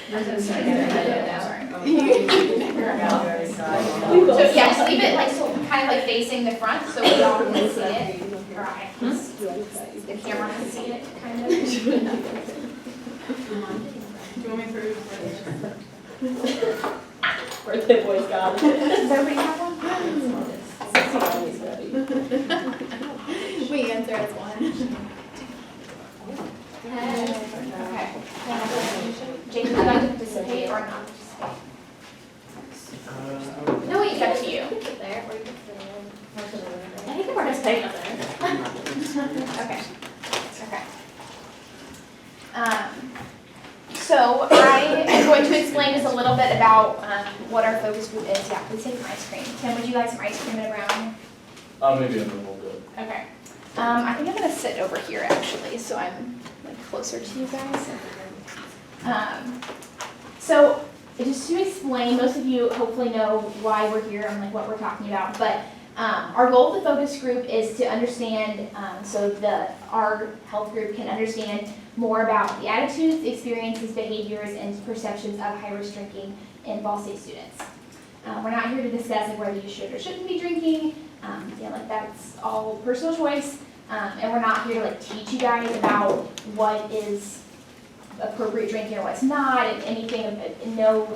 Sorry. So yeah, just leave it like so, kind of like facing the front, so we all can see it. Or I can see it. The camera can see it, kind of. Do you want me to Birthday boy's got it. Does everybody have one? We answer as one. Okay. Jake, would you like to participate or not participate? No, it's up to you. There, or you can sit in. Yeah, he can participate up there. Okay. Okay. So I am going to explain just a little bit about what our focus group is. Yeah, please take some ice cream. Tim, would you like some ice cream in a brownie? Maybe in a little bit. Okay. I think I'm going to sit over here actually, so I'm like closer to you guys. So just to explain, most of you hopefully know why we're here and like what we're talking about, but our goal of the focus group is to understand, so our health group can understand more about the attitudes, experiences, behaviors, and perceptions of high-risk drinking in Ball State students. We're not here to discuss like, whether you should or shouldn't be drinking. Like that's all personal choice, and we're not here to like teach you guys about what is appropriate drinking or what's not, and anything. No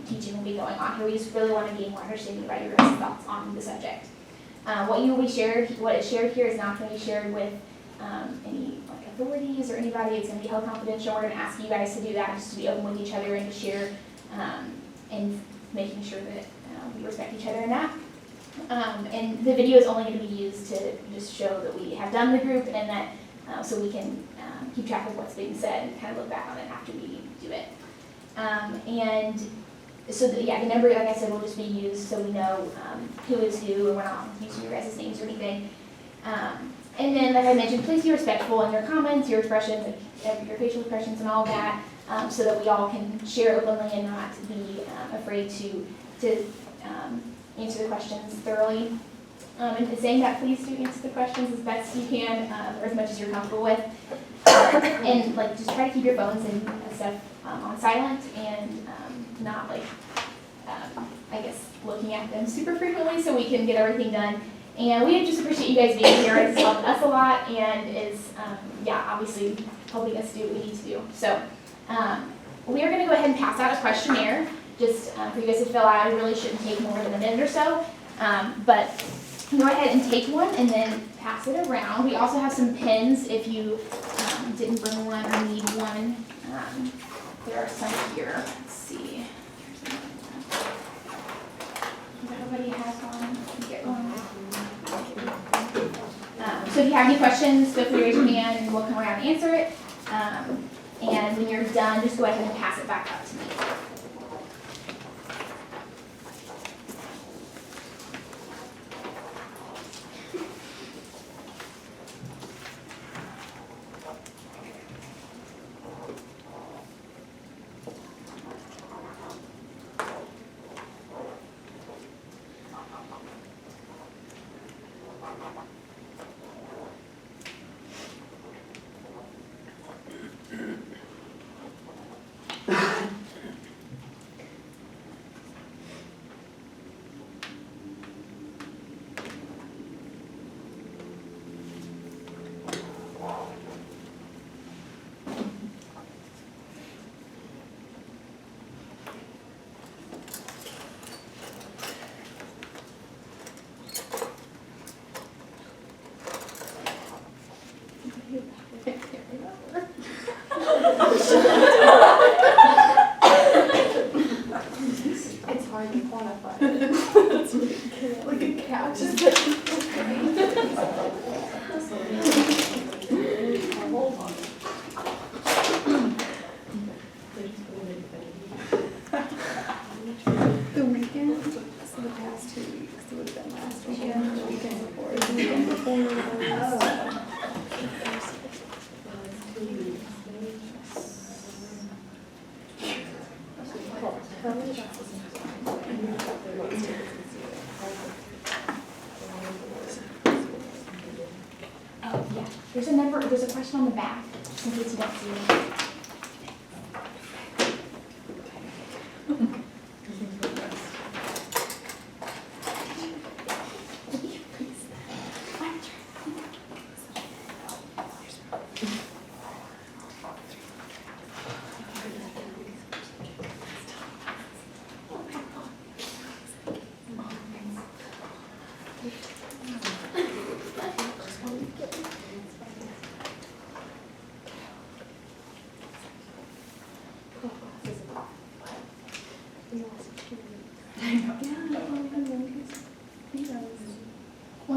teaching will be going on here. We just really want to gain more understanding about your guys' thoughts on the subject. What is shared here is not going to be shared with any like authorities or anybody. It's going to be held confidential. We're going to ask you guys to do that, just to be open with each other and to share, and making sure that we respect each other in that. And the video is only going to be used to just show that we have done the group, and that so we can keep track of what's being said and kind of look back on it after we do it. And so the number, like I said, will just be used so we know who is who, and we're not using your guys' names or anything. And then, like I mentioned, please be respectful in your comments, your expressions, your facial expressions, and all that, so that we all can share openly and not be afraid to answer the questions thoroughly. And saying that, please do answer the questions as best you can, or as much as you're comfortable with. And like, just try to keep your phones and stuff on silent, and not like, I guess, looking at them super frequently, so we can get everything done. And we just appreciate you guys being here. It's helped us a lot, and is obviously helping us do what we need to do. So we are going to go ahead and pass out a questionnaire, just for you guys to fill out. It really shouldn't take more than a minute or so, but go ahead and take one and then pass it around. We also have some pens if you didn't bring one or need one. There are some here. Let's see. Everybody has one. Get one. So if you have any questions, feel free to raise your hand and we'll come around and answer it. And when you're done, just go ahead and pass it back up to me. It's hard to quantify. Like a couch. The weekend, so the past 2 weeks, it would have been last weekend, the weekend before, the weekend before. Oh, yeah. There's a number, there's a question on the back, in case you don't see it.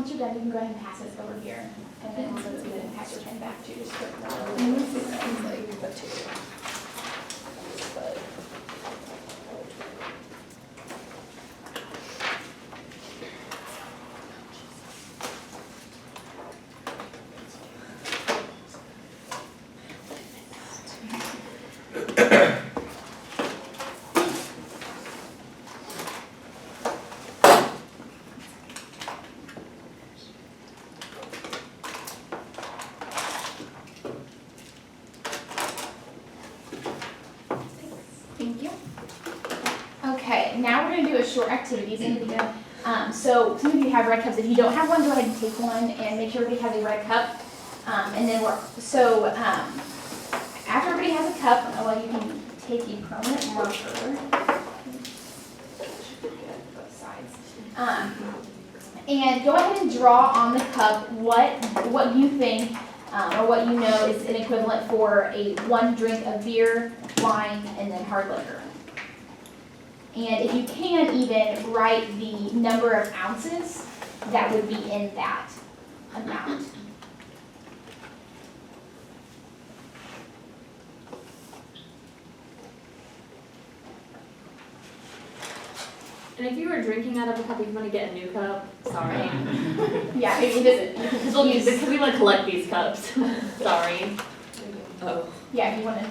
once you're done, you can go ahead and pass this over here. And then we'll go ahead and pass your pen back to just put And this is like we put two. But Thank you. Okay, now we're gonna do a short activities in the video. So some of you have red cups. If you don't have one, go ahead and take one and make sure everybody has a red cup. And then after everybody has a cup, well, you can take a permanent marker. Both sides. And go ahead and draw on the cup what you think or what you know is an equivalent for one drink of beer, wine, and then hard liquor. And if you can, even write the number of ounces that would be in that amount. And if you were drinking out of a cup, you want to get a new cup. Sorry. Yeah, it doesn't. Because we want to collect these cups. Sorry. Oh. Yeah, if you want to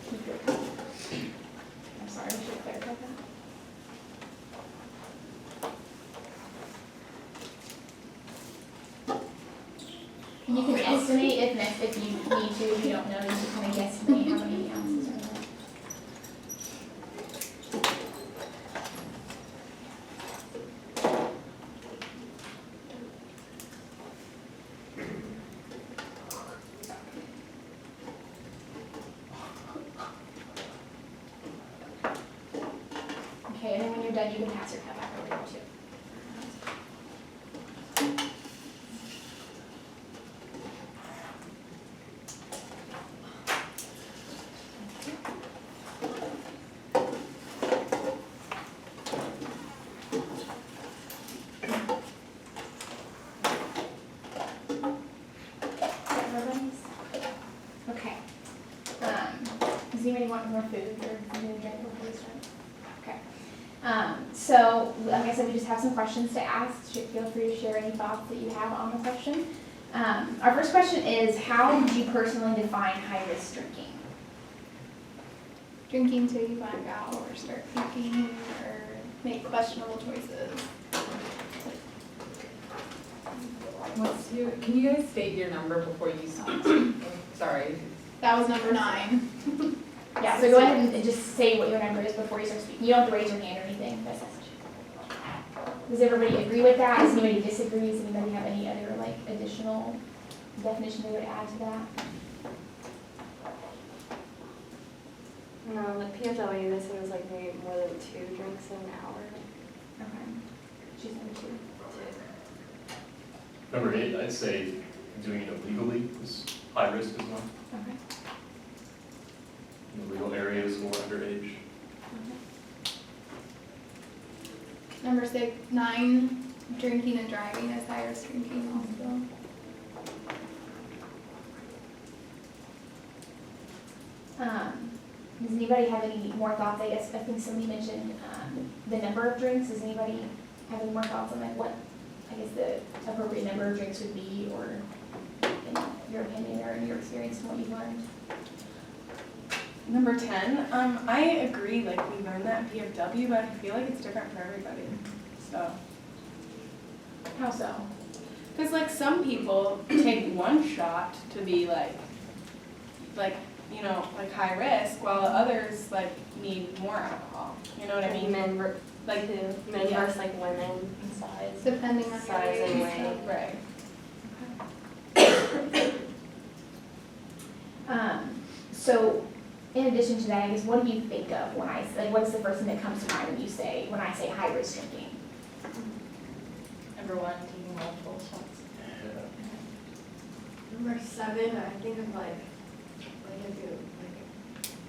keep your cup. I'm sorry, I should have clarified that. And you can estimate if you need to, if you don't know, you can kind of guesstimate how many ounces are in there. Okay, and then when you're done, you can pass your cup back over too. Okay. Does anybody want more food or anything to drink before we start? Okay. So, like I said, we just have some questions to ask. Feel free to share any thoughts that you have on the question. Our first question is, how would you personally define high-risk drinking? drinking till you black out or start puking or make questionable choices. Can you guys state your number before you speak? Sorry. That was number 9. Yeah, so go ahead and just say what your number is before you start speaking. You don't have to raise your hand or anything. Does everybody agree with that? Does anybody disagree? Does anybody have any other additional definition they would add to that? No, PFW, they said it was maybe more than 2 drinks an hour. Okay. She's number 2. Number 8, I'd say doing it illegally is high risk as well. Okay. In the legal areas or underage. Number 9, drinking and driving is high risk drinking also. Does anybody have any more thoughts? I guess I think somebody mentioned the number of drinks. Does anybody have any more thoughts on what I guess the appropriate number of drinks would be, or in your opinion or in your experience and what you've learned? Number 10, I agree, we learned that in PFW, but I feel like it's different for everybody, so. How so? Because some people take one shot to be high risk, while others need more alcohol, you know what I mean? Men yeah. versus women in size. Depending on your Size age. and weight. Right. So, in addition to that, I guess, what do you think of when I what's the first thing that comes to mind when I say high risk drinking? Number 1, taking multiple shots. Number 7, I think of if you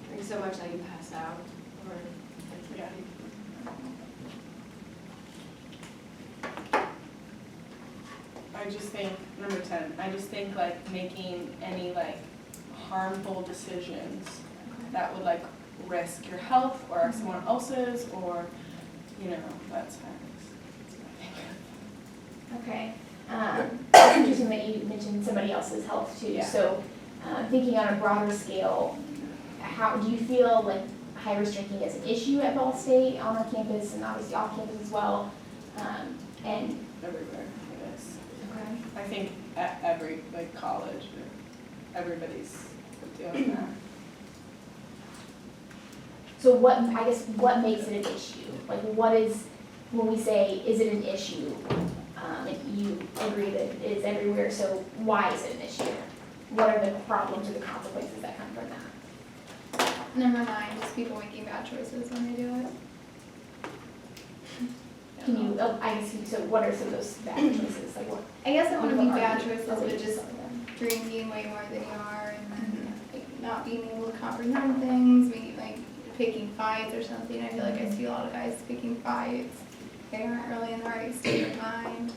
drink so much that you pass out, or I just think, number 10, I just think like making any like harmful decisions that would like risk your health or someone else's or, that's what I think. Okay. It's interesting that you mentioned somebody else's health too. Yeah. So, thinking on a broader scale, how do you feel like high-risk drinking is an issue at Ball State on our campus and obviously off campus as well? And Everywhere it is. okay. I think at every like college, everybody's doing that. So what makes it an issue? Like what is, when we say, is it an issue? And you agree that it is everywhere, so why is it an issue? What are the problems or the consequences that come from that? Number 9, just people making bad choices when they do it. Can you, I guess, so what are some of those bad choices? Like what? I guess it wouldn't be what are bad you- choices, what would but you just say then? drinking way more than you are, and then like not being able to comprehend things, maybe like picking fights or something. I feel like I see a lot of guys picking fights. They aren't really in the right state of mind.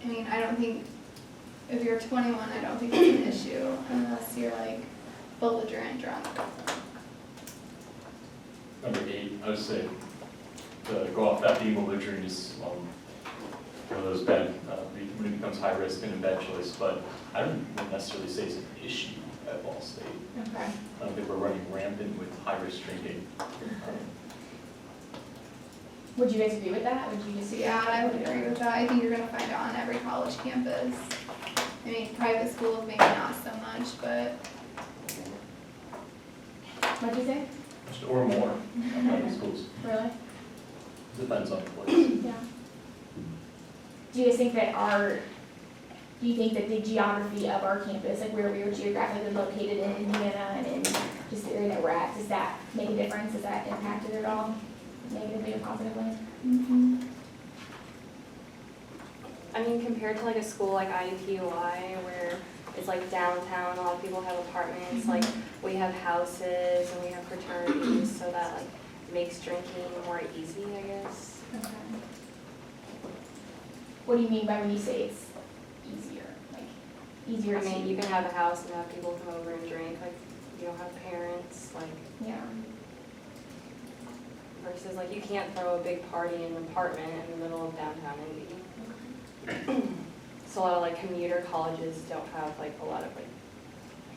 I mean, I don't think, if you're 21, I don't think it's an issue unless you're like belligerent drunk. Number 8, I would say, to go off that, being belligerent is one of those bad, when it becomes high risk and a bad choice, but I don't necessarily say it's an issue at Ball State. Okay. I don't think we're running rampant with high risk drinking. Would you guys agree with that? Would you disagree? Yeah, I would agree with that. I think you're gonna find it on every college campus. I mean, private schools maybe not so much, but What'd you say? Or more, private schools, Really? depends on the place. Yeah. Do you guys think that do you think that the geography of our campus, like where we are geographically located in Indiana and in just the area that we're at, does that make a difference? Does that impact it at all, negatively or positively? I mean, compared to like a school like IUPUI where it's like downtown, a lot of people have apartments, like we have houses and we have fraternities, so that like makes drinking more easy, I guess. Okay. What do you mean by when you say it's easier? Like easier I mean, to- you can have a house and have people come over and drink, like you don't have parents, like Yeah. versus like you can't throw a big party in an apartment in the middle of downtown Indy. So a lot of like commuter colleges don't have like a lot of like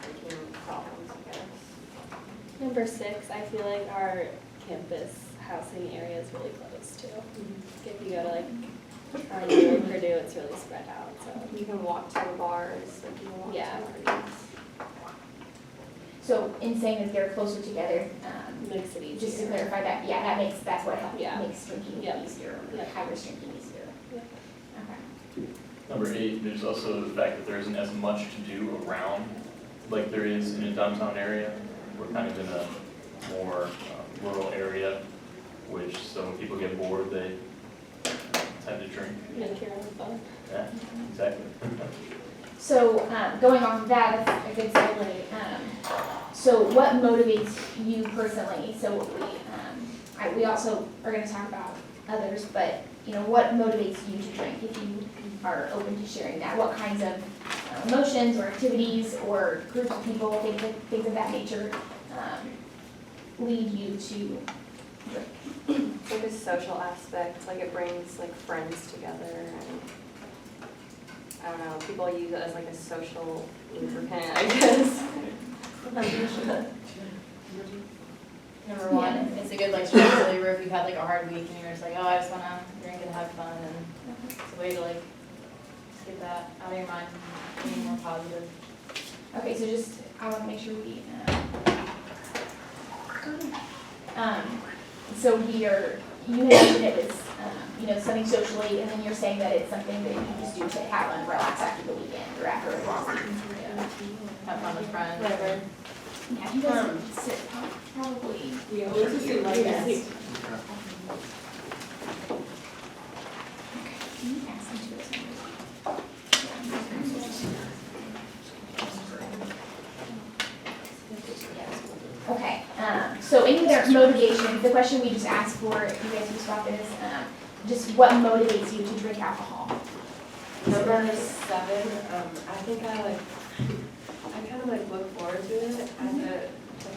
drinking problems, I guess. Number 6, I feel like our campus housing area is really close too. If you go to like RU or Purdue, it's really spread out, so. You can walk to the bars, like you can walk Yeah. to parties. So in saying that they're closer together, Makes it easier. just to clarify that, yeah, that's what Yeah. makes drinking Yeah. easier, Yeah. like high risk drinking easier. Yeah. Okay. Number 8, there's also the fact that there isn't as much to do around like there is in a downtown area. We're kind of in a more rural area, which so when people get bored, they tend to drink. Make your own fun. Yeah, exactly. So, going off of that, that's a good segue. So what motivates you personally? So we also are gonna talk about others, but what motivates you to drink if you are open to sharing that? What kinds of emotions or activities or groups of people, things of that nature, lead you to drink? It's like a social aspect, like it brings like friends together and I don't know, people use it as like a social lubricant, I guess. Number 1, it's a good like stress reliever if you've had like a hard week and you're just like, oh, I just wanna drink and have fun, and it's a way to like just get that out of your mind, be more positive. Okay, so just, I want to make sure we, so you had mentioned it was, something socially, and then you're saying that it's something that you just do to have fun, relax after the weekend, or after a long week. Have fun with friends. Whatever. Yeah, you guys sit probably. Yeah, let's just do like that. Can you pass them to us? Okay, so any other motivations, the question we just asked for, if you guys can swap is, just what motivates you to drink alcohol? Number 7, I think I kind of like look forward to it as like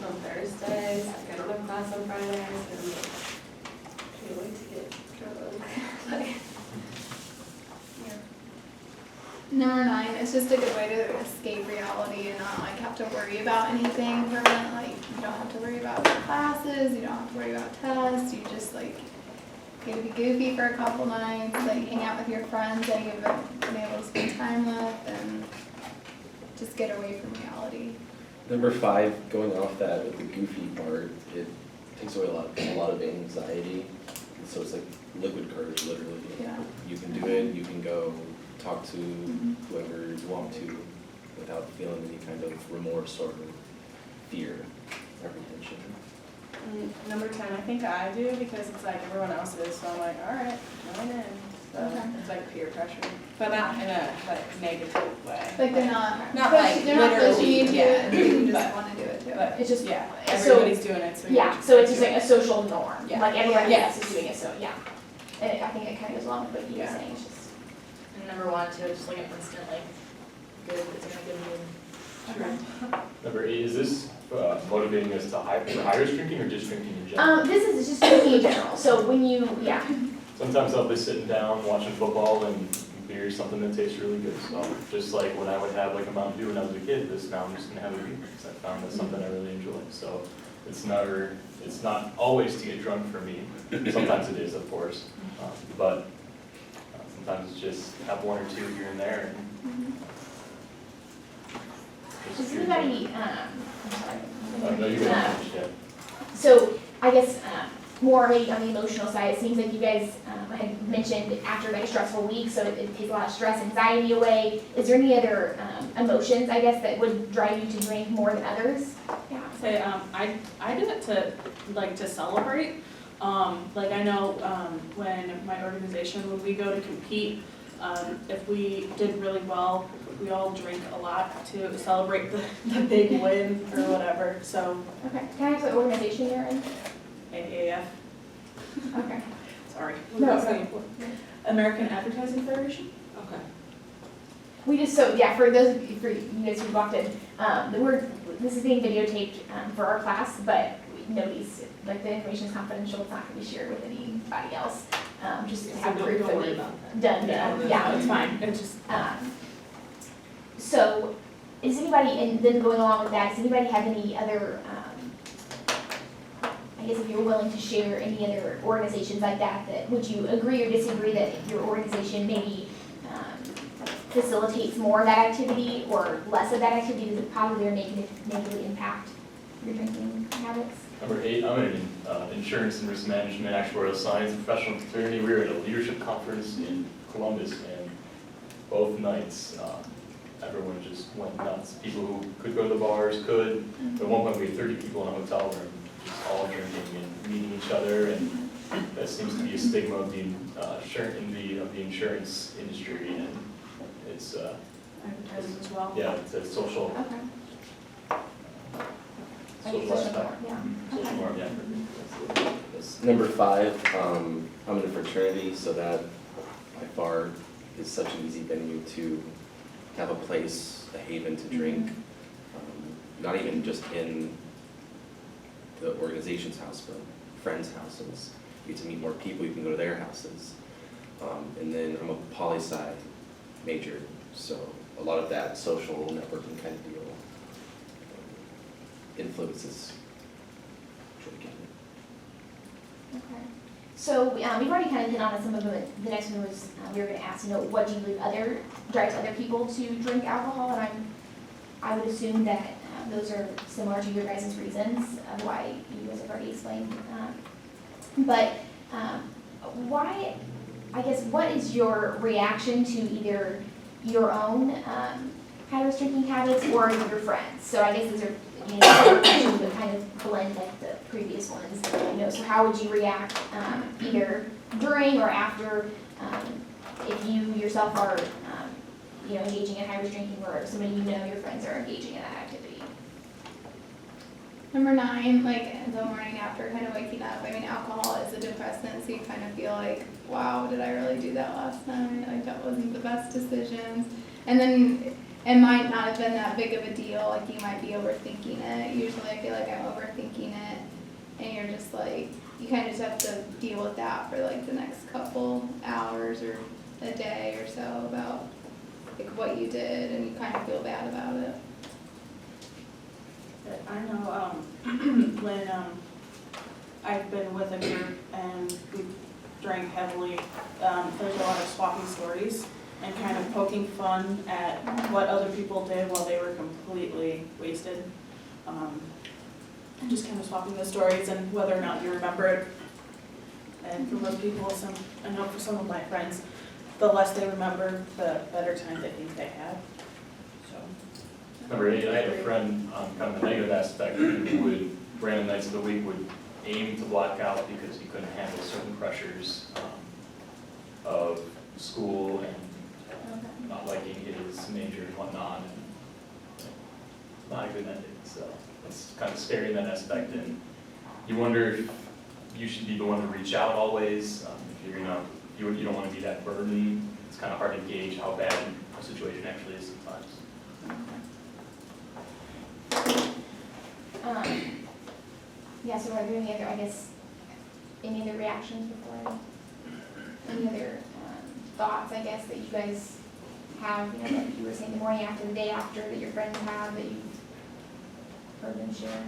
on Thursdays, like I don't have class on Fridays, and I'm like, can't wait to get drunk. Like, Number 9, it's just a good way to escape reality and not like have to worry about anything permanent. Like you don't have to worry about classes, you don't have to worry about tests. You just like get to be goofy for a couple nights, like hang out with your friends that you've been able to spend time with, and just get away from reality. Number 5, going off that with the goofy part, it takes away a lot of anxiety. And so it's like liquid courage, literally. Yeah. You can do it. You can go talk to whoever you want to without feeling any kind of remorse or fear, apprehension. Number 10, I think I do because it's like everyone else is, so I'm like, all right, join in. So Okay. it's like peer pressure, but not in a like negative way. Like they're not like they're not pushing you to literally, do it. You just but- want to do it too. But It's just, yeah, so- everybody's doing it, so Yeah, so it's just like a social norm, Yeah. like everyone Yeah. else is doing it, so, yeah. And I think it kind of goes along with what you were Yeah. saying, it's just. And number 1 too, just like an instant like good, it's in a good mood. Number 8, is this motivating us to higher drinking or just drinking in general? This is just drinking in general, so when you, yeah, Sometimes I'll be sitting down watching football and beer is something that tastes really good. So just like when I would have like a Mountain Dew when I was a kid, now I'm just gonna have a beer because I found that's something I really enjoy. So it's not always to get drunk for me. Sometimes it is, of course, but sometimes it's just have one or two here and there. And does anybody, I'm sorry. No, you can finish, yeah. So I guess more maybe on the emotional side, it seems like you guys had mentioned after like a stressful week, so it takes a lot of stress, anxiety away. Is there any other emotions, I guess, that would drive you to drink more than others? Yeah. Say, I do it to celebrate. Like I know, when my organization, when we go to compete, if we did really well, we all drink a lot to celebrate the big win or whatever, so Okay. Can I ask what organization you're in? AAF, Okay. sorry. No, no. American Advertising Federation? Okay. We just, so, yeah, for those, for you guys who walked in, this is being videotaped for our class, but nobody's, like, the information is confidential, it's not gonna be shared with anybody else. Just to have proof that we've done, yeah, it's fine, it's just. So, is anybody, and then going along with that, does anybody have any other, I guess if you're willing to share any other organizations like that, would you agree or disagree that your organization maybe facilitates more of that activity or less of that activity? Does it positively or negatively impact your drinking habits? Number 8, I'm in insurance and risk management, actuarial science, professional fraternity. We were at a leadership conference in Columbus, and both nights, everyone just went nuts. People who could go to the bars could. At one point, we had 30 people in a hotel room, just all drinking and meeting each other, and that seems to be a stigma of the insurance industry, and it's Advertising as well. yeah, it's a social Okay. I social think social lifestyle. norm, yeah. Social norm, yeah. Yes. Number 5, I'm in a fraternity, so that by far is such an easy venue to have a place, a haven to drink. Not even just in the organization's house, but friends' houses. You get to meet more people, you can go to their houses. And then I'm a poli-sci major, so a lot of that social networking kind of deal influences drinking. Okay. So we've already kind of hit on some of them. The next one was we were going to ask, what do you believe drives other people to drink alcohol? And I would assume that those are similar to your guys' reasons of why you guys have already explained. But why? I guess what is your reaction to either your own high-risk drinking habits or your friends? So I guess these are questions that kind of blend like the previous ones. So how would you react either during or after if you yourself are engaging in high-risk drinking or somebody your friends are engaging in that activity? Number 9, like the morning after kind of waking up. I mean, alcohol is a depressant, so you kind of feel like, wow, did I really do that last night? Like that wasn't the best decisions. And then it might not have been that big of a deal. Like you might be overthinking it. Usually I feel like I'm overthinking it, and you're just like, you kind of just have to deal with that for like the next couple hours or a day or so about like what you did, and you kind of feel bad about it. I know, when, I've been with a group and we drank heavily, there's a lot of swapping stories and kind of poking fun at what other people did while they were completely wasted. Just kind of swapping the stories and whether or not you remember it. And for most people, I know for some of my friends, the less they remember, the better time they think they had, so. Number 8, I had a friend on kind of the negative aspect who would, random nights of the week, would aim to black out because he couldn't handle certain pressures of school and not liking his major and whatnot. And not a good ending, so it's kind of scary in that aspect. And you wonder if you should be the one to reach out always, if you're gonna, you don't want to be that burden. It's kind of hard to gauge how bad a situation actually is sometimes. Yeah, so are there any other, I guess, any other reactions before? Any other thoughts, I guess, that you guys have, you know, like you were saying the morning after, the day after, that your friends have, that you've heard them share?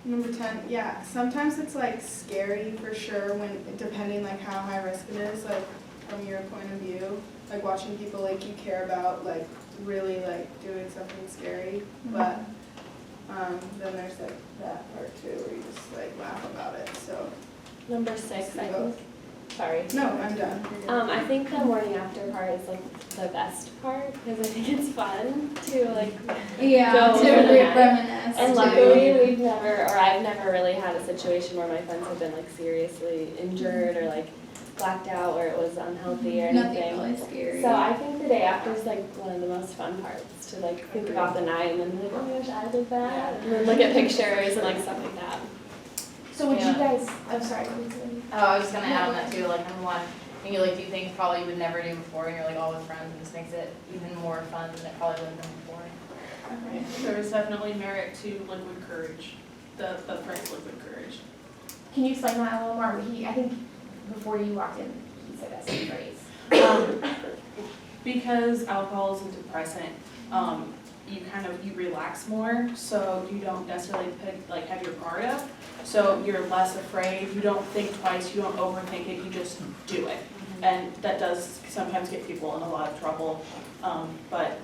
Number 10, yeah, sometimes it's like scary for sure when, depending like how high risk it is, like from your point of view, like watching people like you care about like really like doing something scary, but then there's like that part too where you just like laugh about it, so. Number 6, I think, sorry. No, I'm done. I think the morning after part is like the best part, because I think it's fun to like Yeah, go to over the night. reminisce. And too. luckily, we've never, or I've never really had a situation where my friends have been like seriously injured or like blacked out where it was unhealthy or Nothing anything. really scary. So I think the day after is like one of the most fun parts, to like think about the night and then be like, oh my gosh, I did that. And then look at pictures and like stuff like that. So would you Yeah. guys, I'm sorry, what did you say? Oh, I was just gonna add on that too, like number 1, and you like do things probably you would never do before, and you're like all with friends, and this makes it even more fun than it probably would have been before. There is definitely merit to liquid courage, the phrase liquid courage. Can you explain that a little more? I think before you walked in, he said that same phrase. Because alcohol is a depressant, you relax more, so you don't necessarily have your guard up. So you're less afraid, you don't think twice, you don't overthink it, you just do it. And that does sometimes get people in a lot of trouble, but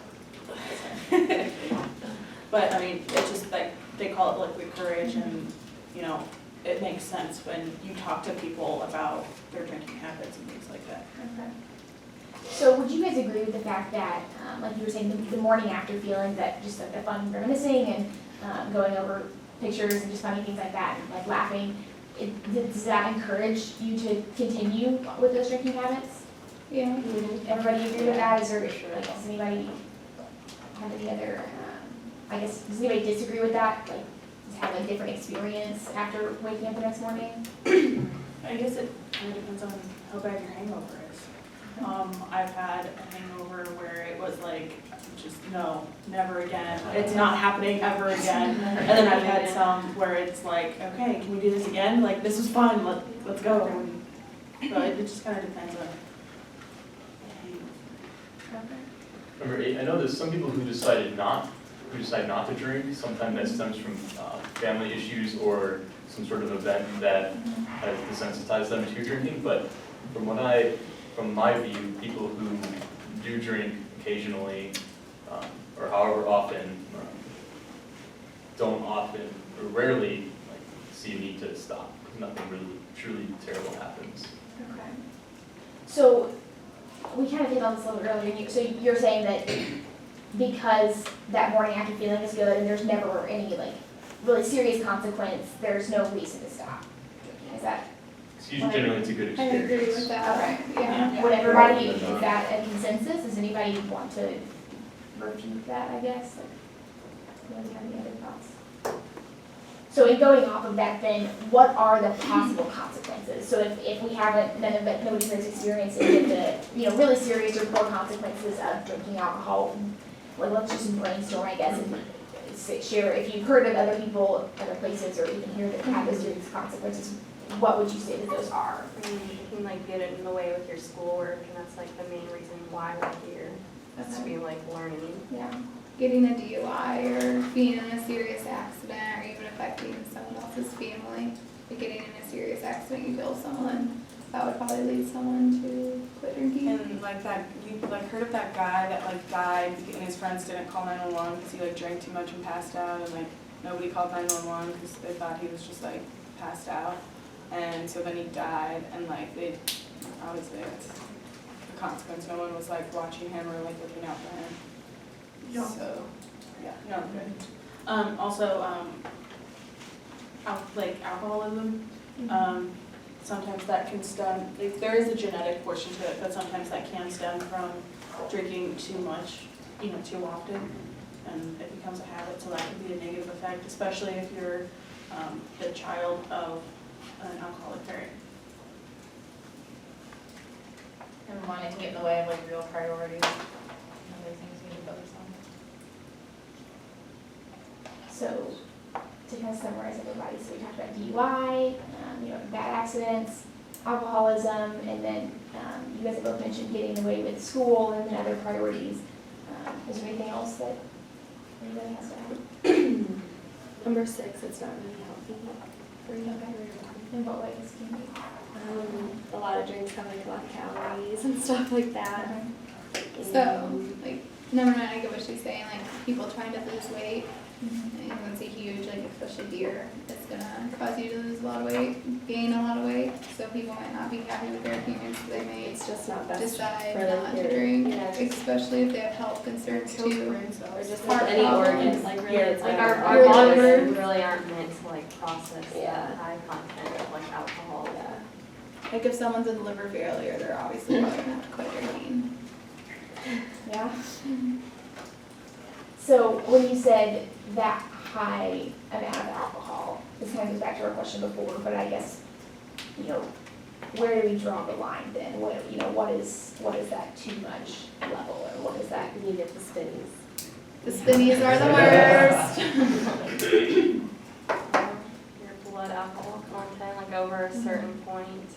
I mean, it's just like, they call it liquid courage, and, you know, it makes sense when you talk to people about their drinking habits and things like that. Okay. So would you guys agree with the fact that, like you were saying, the morning after feeling, that just like the fun reminiscing and going over pictures and just funny things like that, and like laughing, does that encourage you to continue with those drinking habits? Yeah. Would everybody agree with that? Is there, like, does anybody have any other, I guess, does anybody disagree with that? Like, just have a different experience after waking up the next morning? I guess it kind of depends on how bad your hangover is. I've had a hangover where it was like, just no, never again. It's not happening ever again. And then I've had some where it's like, okay, can we do this again? Like, this is fun, let's go. And so it just kind of depends on. Number 8, I know there's some people who decide not to drink. Sometimes that stems from family issues or some sort of event that has desensitized them to drinking. But from my view, people who do drink occasionally or however often don't often or rarely see a need to stop. Nothing really truly terrible happens. Okay. So we kind of hit on this a little earlier. So you're saying that because that morning after feeling is good and there's never any like really serious consequence, there's no reason to stop drinking. Is that? It's usually generally it's a good I experience. agree with that. Okay. Yeah. Would everybody, is that a consensus? Does anybody want to refute that, I guess? Anyone have any other thoughts? So in going off of that then, what are the possible consequences? So if we haven't, nobody has experienced any of the, really serious or poor consequences of drinking alcohol, like let's just brainstorm, I guess, and share, if you've heard of other people, other places, or even hear that have those serious consequences, what would you say that those are? I mean, you can like get in the way with your schoolwork, and that's like the main reason why we're here, is to be like learning. Yeah, getting a DUI or being in a serious accident or even affecting someone else's family. Like getting in a serious accident, you kill someone, that would probably lead someone to quit drinking. And like that, you like heard of that guy that like died and his friends didn't call 911 because he like drank too much and passed out, and like nobody called 911 because they thought he was just like passed out, and so then he died, and like they, obviously it's the consequence. No one was like watching him or like looking out for him. Yeah. So, yeah, no, good. Like alcoholism, sometimes that can stem, like, there is a genetic portion to it, but sometimes that can stem from drinking too much, too often, and it becomes a habit, so that can be a negative effect, especially if you're the child of an alcoholic parent. And wanting to get in the way of like real priorities, and other things we need to focus on. So to kind of summarize everybody, so we talked about DUI, bad accidents, alcoholism, and then you guys have both mentioned getting away with school and then other priorities. Is there anything else that anybody has to add? Number 6, it's not really healthy for you. In what ways can you? A lot of drinks have like a lot of calories and stuff like that. So, like, number 9, I get what she's saying, like, people trying to lose weight, and that's a huge, like, especially beer, it's gonna cause you to lose a lot of weight, gain a lot of weight, so people might not be happy with their appearance, so they may It's just not best decide for them not to here. drink, Yeah, just- especially if they have health concerns too. Or just Heart like any problems. organ, like really, it's Like like our our bodies bodies. really aren't meant to like process Yeah. that high content of like alcohol. Yeah. Like, if someone's in liver failure, they're obviously probably gonna have to quit drinking. Yeah. So when you said that high amount of alcohol, this kind of goes back to our question before, but I guess, where do we draw the line then? What is that too much level, or what is that? You get the spinnies. The spinnies are the worst. Your blood alcohol content, like over a certain point.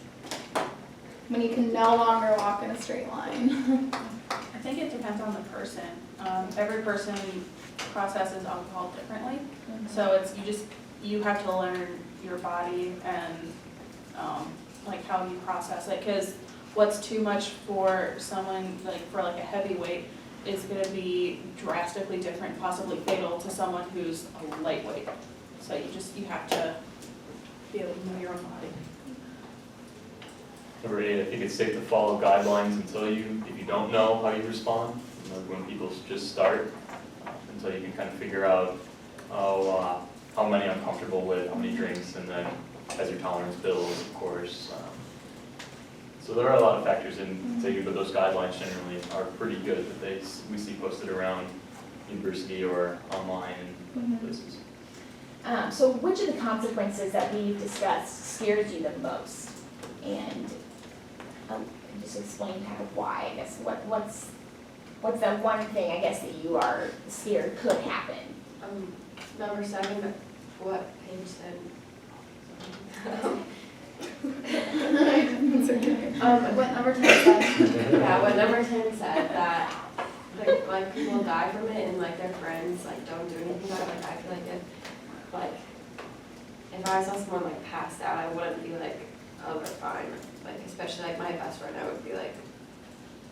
When you can no longer walk in a straight line. I think it depends on the person. Every person processes alcohol differently, so you have to learn your body and like how you process it, because what's too much for someone, like for like a heavyweight, is gonna be drastically different, possibly fatal to someone who's a lightweight. So you have to be able to know your own body. Number 8, I think it's safe to follow guidelines if you don't know how you respond, when people just start, until you can kind of figure out how many I'm comfortable with, how many drinks, and then as your tolerance builds, of course. So there are a lot of factors in taking, but those guidelines generally are pretty good that we see posted around university or online and places. So which of the consequences that we've discussed scares you the most? And just explain kind of why, I guess, what's that one thing, I guess, that you are scared could happen? Number 7, what Paige said. What number 10 said, yeah, what number 10 said, that like people die from it and like their friends like don't do anything about it. Like I feel like if I saw someone like passed out, I wouldn't be like, oh, they're fine. Like especially like my best friend, I would be like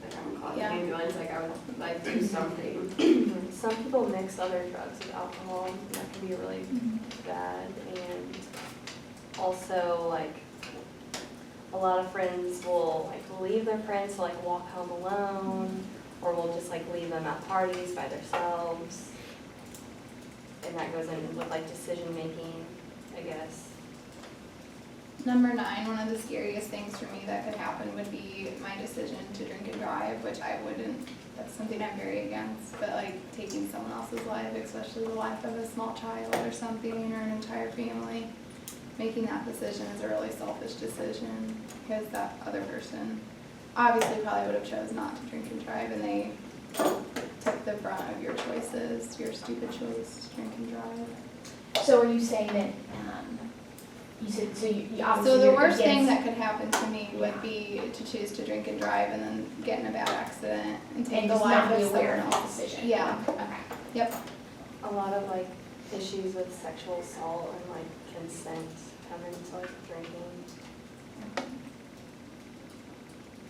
I'm calling the ambulance, like I would like do something. Some people mix other drugs with alcohol, and that can be really bad. And also, like, a lot of friends will like leave their friends to like walk home alone, or will just like leave them at parties by themselves. And that goes in with like decision making, I guess. Number 9, one of the scariest things for me that could happen would be my decision to drink and drive, which I wouldn't, that's something I'm very against, but like taking someone else's life, especially the life of a small child or something, or an entire family, making that decision is a really selfish decision, because that other person obviously probably would have chose not to drink and drive, and they took the brunt of your choices, your stupid choice to drink and drive. So are you saying that, you said, so you obviously. So the you're worst thing against- that could happen to me would be to choose to drink and drive and then get in a bad accident and take And the just life not of be aware someone of the else. decision. Yeah, Okay. yep. A lot of like issues with sexual assault and like consent come into like drinking.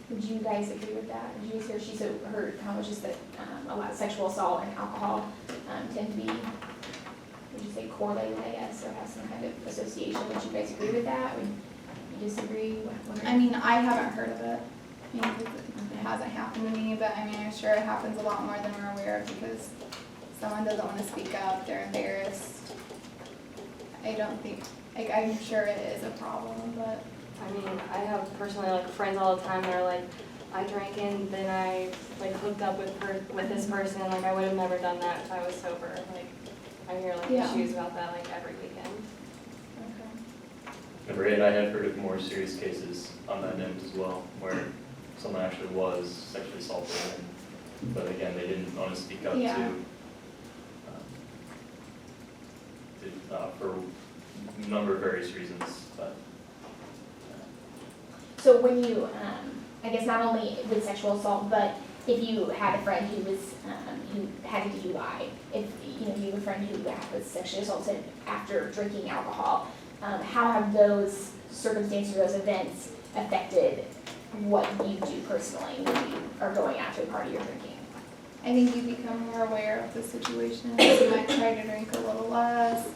Would you guys agree with that? Did you guys hear she said her comment was just that a lot of sexual assault and alcohol tend to be, would you say correlated, I guess, or have some kind of association? Would you guys agree with that? Would you disagree? What- I mean, I haven't heard of it. I mean, 'cause it hasn't happened to me, but I mean, I'm sure it happens a lot more than we're aware of because someone doesn't want to speak up, they're embarrassed. I don't think, like, I'm sure it is a problem, but I mean, I have personally like friends all the time that are like, I drank and then I like hooked up with this person, like I would have never done that if I was sober. Like I hear like Yeah. issues about that like every weekend. Number 8, I have heard of more serious cases on that end as well, where someone actually was sexually assaulted, but again, they didn't want to speak up Yeah. for a number of various reasons, but. So when you, I guess not only with sexual assault, but if you had a friend who was, who had a DUI, if, you know, you have a friend who was sexually assaulted after drinking alcohol, how have those circumstances or those events affected what you do personally when you are going out to a party or drinking? I think you become more aware of the situation. You might try to drink a little less.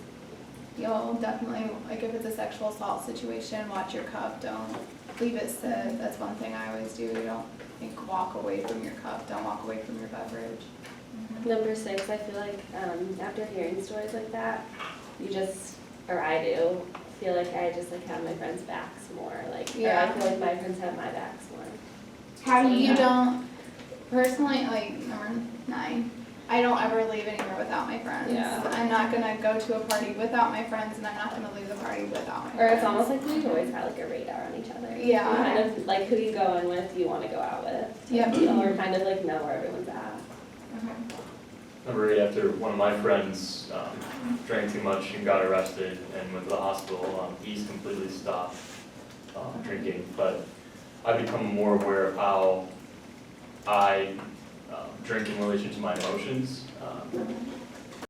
You'll definitely, like if it's a sexual assault situation, watch your cup, don't leave it sit. That's one thing I always do. You don't like, walk away from your cup, don't walk away from your beverage. Number 6, I feel like after hearing stories like that, you just, or I do, feel like I just like have my friends' backs more, like, or I Yeah. feel like my friends have my backs more. How do You you, don't, personally, like number 9, I don't ever leave anywhere without my friends. Yeah. I'm not gonna go to a party without my friends, and I'm not gonna leave the party without my friends. Or it's almost like we've always had like a radar on each other. Yeah. You kind of like who you go in with, you want to go out with. Yep. Or kind of like know where everyone's at. Number 8, after one of my friends drank too much and got arrested and went to the hospital, he's completely stopped drinking. But I've become more aware of how I drink in relation to my emotions.